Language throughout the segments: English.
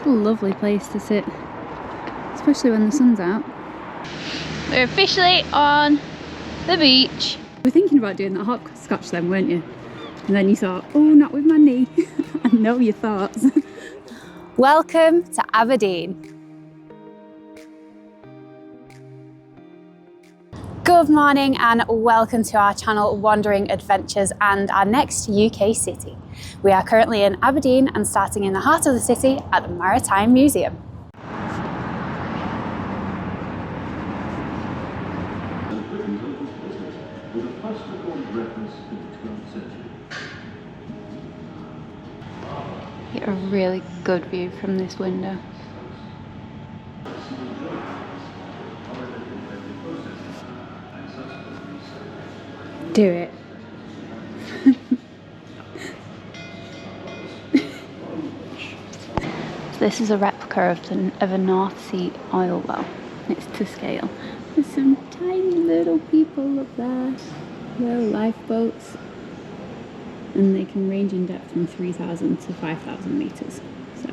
a lovely place to sit, especially when the sun's out. We're officially on the beach. You were thinking about doing that hopscotch then, weren't you? And then you thought, oh, not with my knee. I know your thoughts. Welcome to Aberdeen. Good morning and welcome to our channel Wandering Adventures and our next UK city. We are currently in Aberdeen and starting in the heart of the city at the Maritime Museum. Get a really good view from this window. Do it. So this is a replica of a North Sea oil well. It's to scale. There's some tiny little people up there, little lifeboats, and they can range in depth from 3,000 to 5,000 metres. So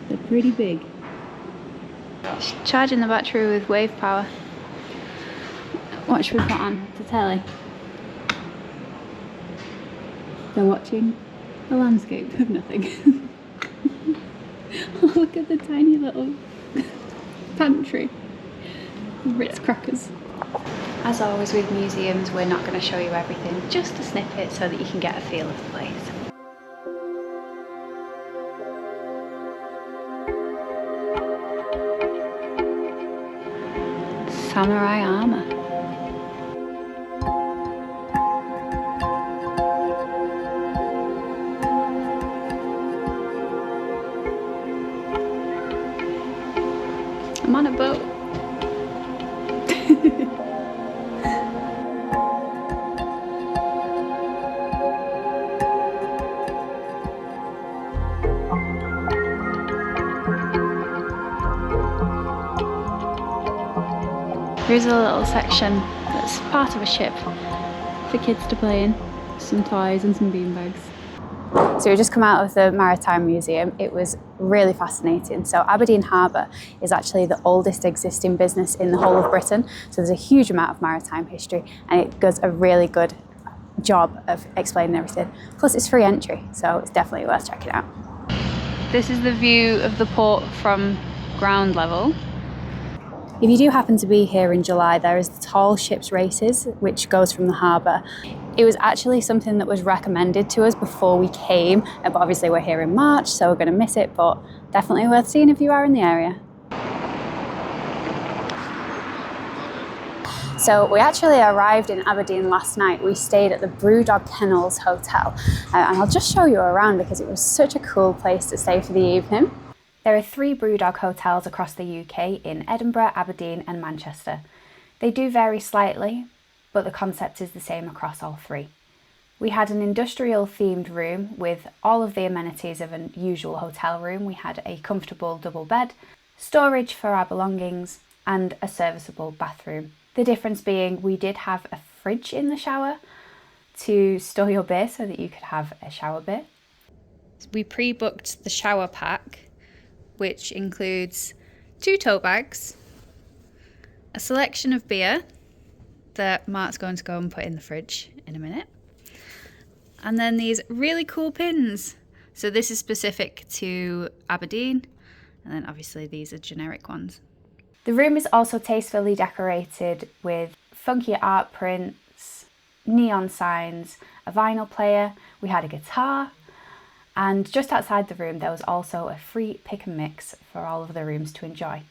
they're pretty big. Charging the battery with wave power. What should we put on the telly? They're watching a landscape of nothing. Oh, look at the tiny little pantry. Ritz crackers. As always with museums, we're not going to show you everything, just a snippet so that you can get a feel of the place. Samurai armour. I'm on a boat. Here's a little section that's part of a ship for kids to play in. Some toys and some beanbags. So we just come out of the Maritime Museum. It was really fascinating. So Aberdeen Harbour is actually the oldest existing business in the whole of Britain. So there's a huge amount of maritime history and it does a really good job of explaining everything. Plus it's free entry, so it's definitely worth checking out. This is the view of the port from ground level. If you do happen to be here in July, there is the Tall Ships Races, which goes from the harbour. It was actually something that was recommended to us before we came, but obviously we're here in March, so we're going to miss it, but definitely worth seeing if you are in the area. So we actually arrived in Aberdeen last night. We stayed at the BrewDog Kennels Hotel, and I'll just show you around because it was such a cool place to stay for the evening. There are 3 BrewDog hotels across the UK in Edinburgh, Aberdeen and Manchester. They do vary slightly, but the concept is the same across all 3. We had an industrial themed room with all of the amenities of a usual hotel room. We had a comfortable double bed, storage for our belongings and a serviceable bathroom. The difference being we did have a fridge in the shower to store your beer so that you could have a shower beer. We pre-booked the shower pack, which includes 2 tote bags, a selection of beer that Mark's going to go and put in the fridge in a minute, and then these really cool pins. So this is specific to Aberdeen, and then obviously these are generic ones. The room is also tastefully decorated with funky art prints, neon signs, a vinyl player, we had a guitar, and just outside the room there was also a free pick and mix for all of the rooms to enjoy.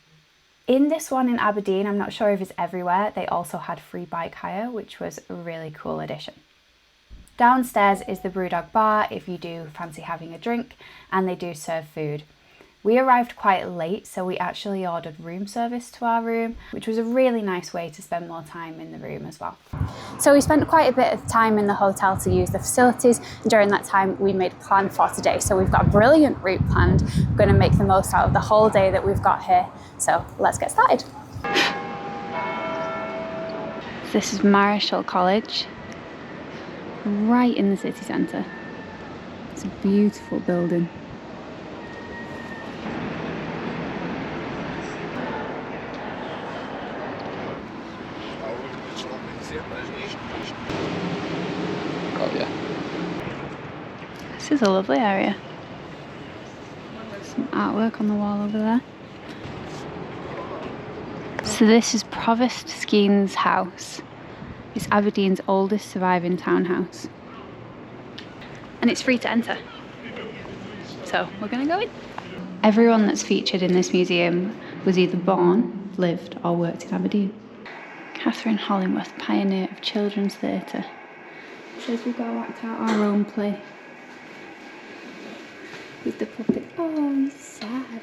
In this one in Aberdeen, I'm not sure if it's everywhere, they also had free bike hire, which was a really cool addition. Downstairs is the BrewDog bar if you do fancy having a drink, and they do serve food. We arrived quite late, so we actually ordered room service to our room, which was a really nice way to spend more time in the room as well. So we spent quite a bit of time in the hotel to use the facilities, and during that time we made a plan for today. So we've got a brilliant route planned. We're going to make the most out of the whole day that we've got here. So let's get started. This is Marischal College, right in the city centre. It's a beautiful building. is a lovely area. Some artwork on the wall over there. So this is Provost Skene's house. It's Aberdeen's oldest surviving townhouse. And it's free to enter. So we're gonna go in. Everyone that's featured in this museum was either born, lived or worked in Aberdeen. Catherine Hollingworth, pioneer of children's theatre. Says we've got to act out our own play. With the puppet. Oh, he's sad.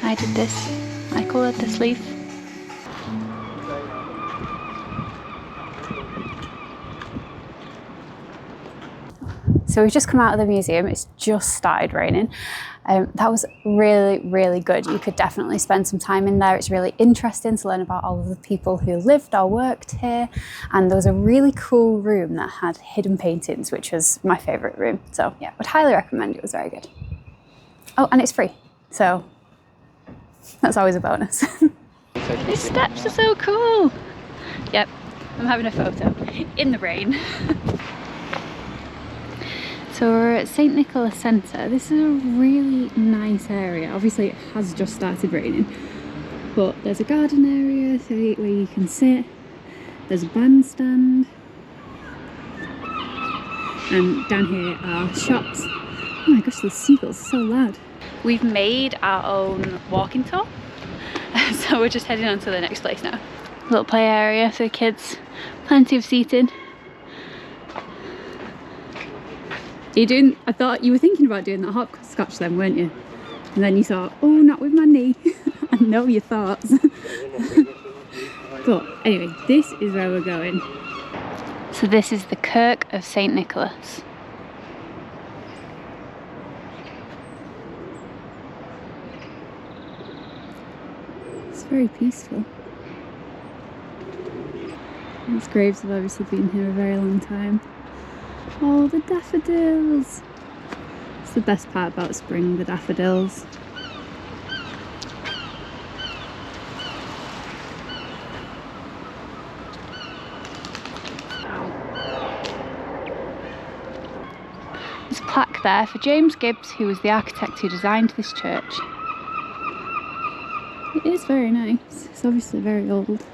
I did this. I coloured this leaf. So we've just come out of the museum. It's just started raining. That was really, really good. You could definitely spend some time in there. It's really interesting to learn about all of the people who lived or worked here. And there was a really cool room that had hidden paintings, which was my favourite room. So yeah, would highly recommend. It was very good. Oh, and it's free. So that's always a bonus. These steps are so cool. Yep, I'm having a photo in the rain. So we're at St Nicholas Centre. This is a really nice area. Obviously it has just started raining, but there's a garden area where you can sit. There's a bandstand. And down here are shops. Oh my gosh, those seagulls are so loud. We've made our own walking tour. So we're just heading on to the next place now. Little play area for the kids. Plenty of seating. I thought you were thinking about doing that hopscotch then, weren't you? And then you thought, oh, not with my knee. I know your thoughts. But anyway, this is where we're going. So this is the Kirk of St Nicholas. It's very peaceful. These graves have obviously been here a very long time. Oh, the daffodils! It's the best part about spring, the daffodils. There's a plaque there for James Gibbs, who was the architect who designed this church. It is very nice. It's obviously very old.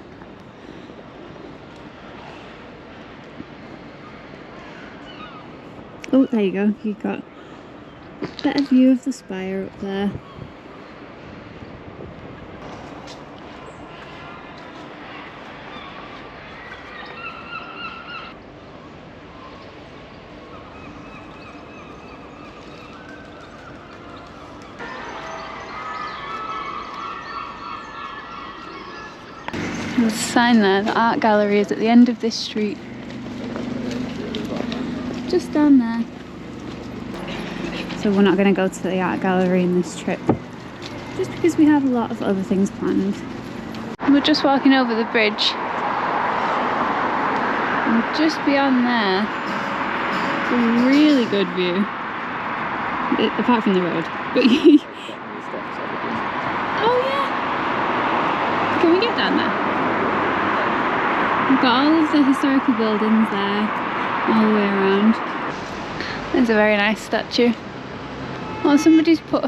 Oh, there you go. You've got a better view of the spire up there. There's a sign there, the art gallery is at the end of this street. Just down there. So we're not going to go to the art gallery in this trip, just because we have a lot of other things planned. We're just walking over the bridge, and just beyond there, it's a really good view, apart from the road. But oh yeah! Can we get down there? We've got all of the historical buildings there, all the way around. There's a very nice statue. Oh, somebody's put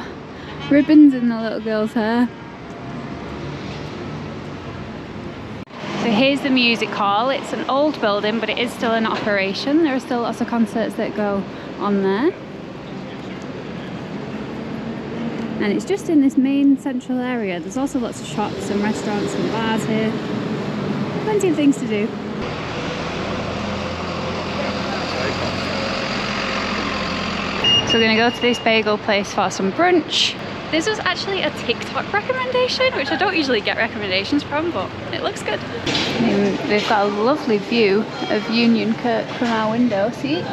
ribbons in the little girl's hair. So here's the music hall. It's an old building, but it is still in operation. There are still lots of concerts that go on there. And it's just in this main central area. There's also lots of shops and restaurants and bars here. Plenty of things to do. So we're going to go to this bagel place for some brunch. This was actually a TikTok recommendation, which I don't usually get recommendations from, but it looks good. They've got a lovely view of Union Kirk from our window, see?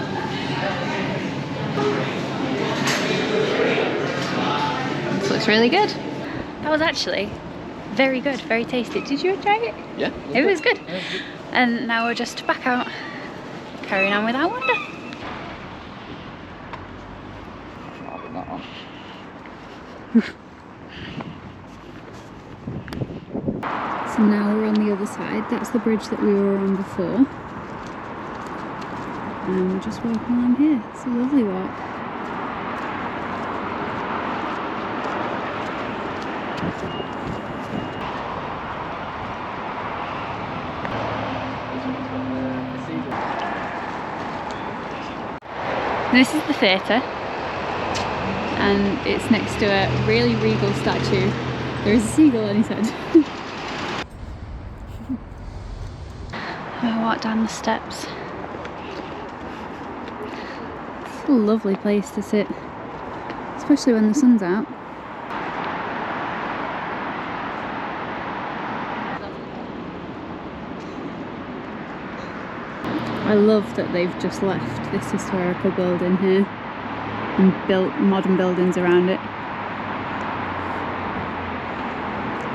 Looks really good. That was actually very good, very tasty. Did you try it? Yeah. It was good. Yeah, it was good. And now we're just back out, carrying on with our wander. I'll put that on. So now we're on the other side. That's the bridge that we were on before. And we're just walking along here. It's a lovely walk. This is the theatre, and it's next to a really regal statue. There is a seagull on his head. I walk down the steps. It's a lovely place to sit, especially when the sun's out. I love that they've just left this historical building here and built modern buildings around it.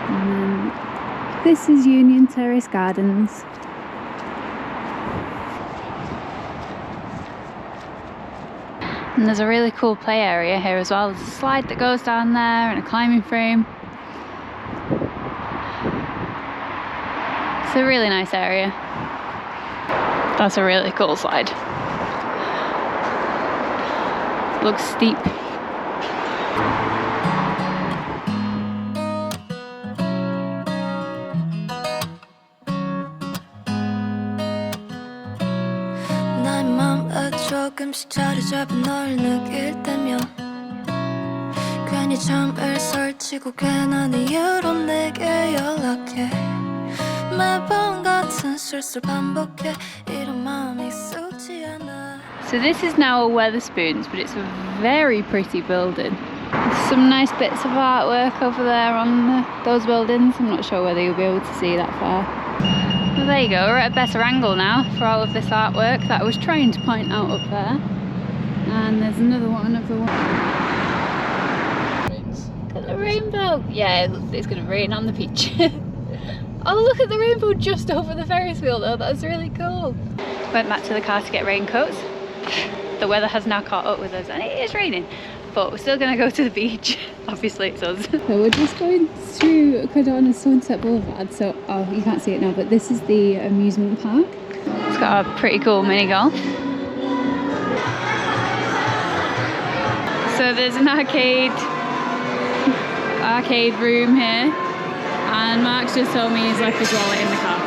And then this is Union Terrace Gardens. And there's a really cool play area here as well. There's a slide that goes down there and a climbing frame. It's a really nice area. That's a really cool slide. Looks steep. 나의 맘에 조금씩 자리 잡은 널 느낄 때면 괜히 잠을 설치고 괜한 이유로 내게 연락해 매번 같은 실수를 반복해 이런 마음이 익숙지 않아. So this is now a Wetherspoons, but it's a very pretty building. There's some nice bits of artwork over there on those buildings. I'm not sure whether you'll be able to see that far. Well, there you go, we're at a better angle now for all of this artwork that I was trying to point out up there. And there's another one of the one. Look at the rainbow. Yeah, it's going to rain on the beach. Oh, look at the rainbow just over the Ferris wheel though, that's really cool. Went back to the car to get raincoats. The weather has now caught up with us and it is raining, but we're still going to go to the beach. Obviously it's us. So we're just going through Cardona Sunset Boulevard, so, oh, you can't see it now, but this is the amusement park. It's got a pretty cool mini golf. So there's an arcade room here. And Mark's just told me he's left his wallet in the car.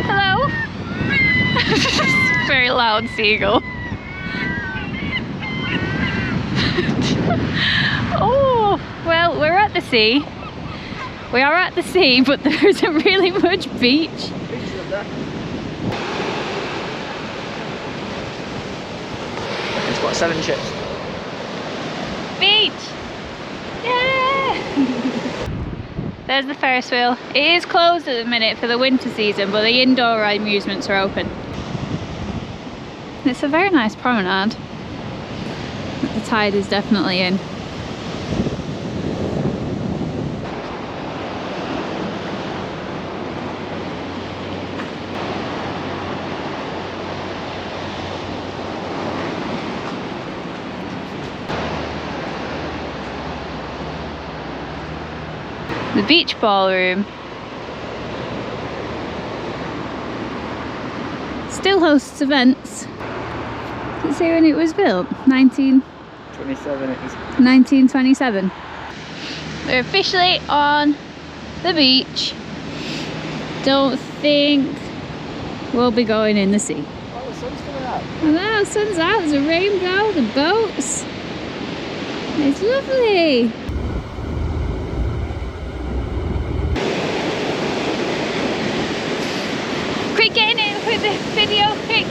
Hello? Very loud seagull. Oh, well, we're at the sea. We are at the sea, but there isn't really much beach. It's got 7 ships. Beach! Yeah! There's the Ferris wheel. It is closed at the minute for the winter season, but the indoor amusements are open. It's a very nice promenade. The tide is definitely in. The beach ballroom still hosts events. Let's see when it was built. 1927. We're officially on the beach. Don't think we'll be going in the sea. Oh, the sun's coming out. Oh, the sun's out. There's a rainbow, the boats. It's lovely. Quick, get in it with the video, quick!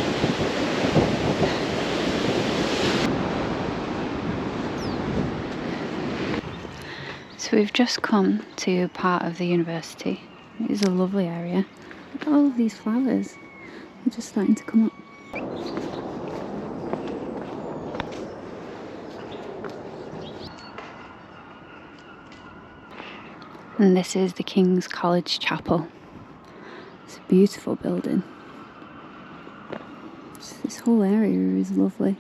So we've just come to part of the university. It is a lovely area. Look at all of these flowers. They're just starting to come up. And this is the King's College Chapel. It's a beautiful building. This whole area is lovely.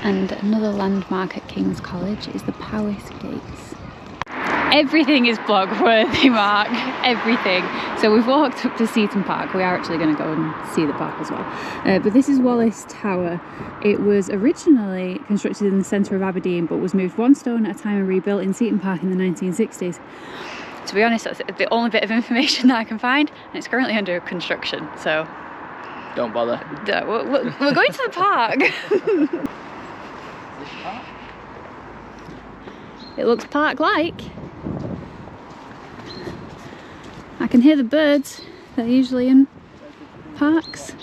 And another landmark at King's College is the Powys Gates. Everything is blog worthy, Mark, everything. So we've walked up to Seaton Park. We are actually going to go and see the park as well. But this is Wallace Tower. It was originally constructed in the centre of Aberdeen, but was moved one stone at a time and rebuilt in Seaton Park in the 1960s. To be honest, that's the only bit of information that I can find, and it's currently under construction, so... Don't bother. We're going to the park. It looks park-like. I can hear the birds. They're usually in parks.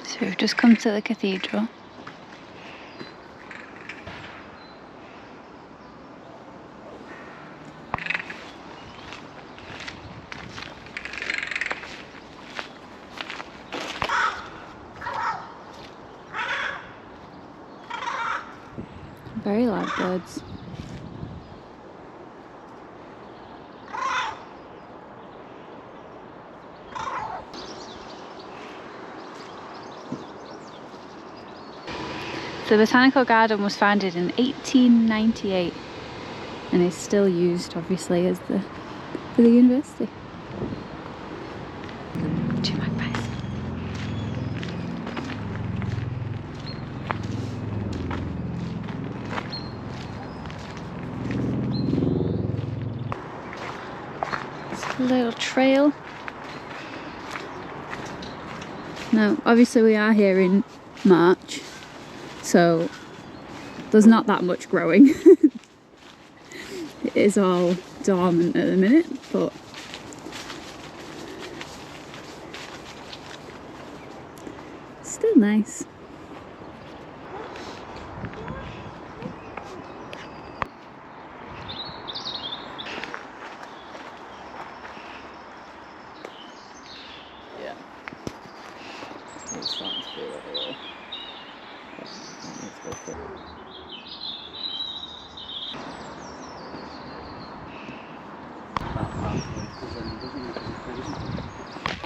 So we've just come to the cathedral. Very loud birds. The Botanical Garden was founded in 1898 and is still used, obviously, as for the university. Two magpies. It's a little trail. Now, obviously, we are here in March. So there's not that much growing. It is all dormant at the minute, but still nice. Yeah. It's starting to feel like a little.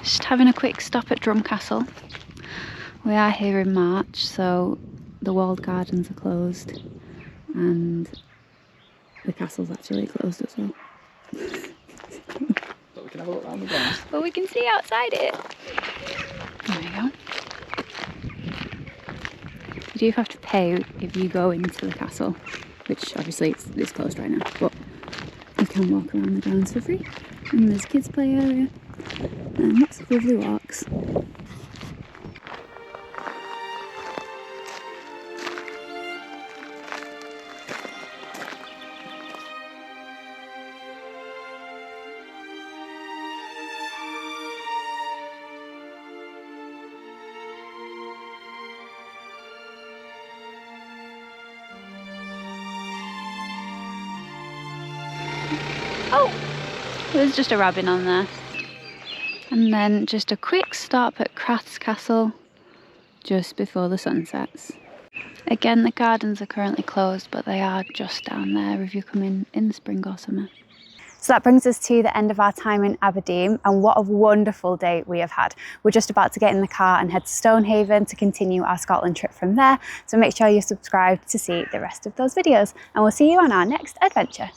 Just having a quick stop at Drum Castle. We are here in March, so the walled gardens are closed and the castle's actually closed as well. But we can have a look around the grounds. But we can see outside it. There we go. You do have to pay if you go into the castle, which obviously it's closed right now, but you can walk around the grounds for free. And there's a kids play area and lots of lovely walks. Oh, there's just a robin on there. And then just a quick stop at Crathes Castle just before the sun sets. Again, the gardens are currently closed, but they are just down there if you come in the spring or summer. So that brings us to the end of our time in Aberdeen, and what a wonderful day we have had. We're just about to get in the car and head to Stonehaven to continue our Scotland trip from there. So make sure you're subscribed to see the rest of those videos, and we'll see you on our next adventure.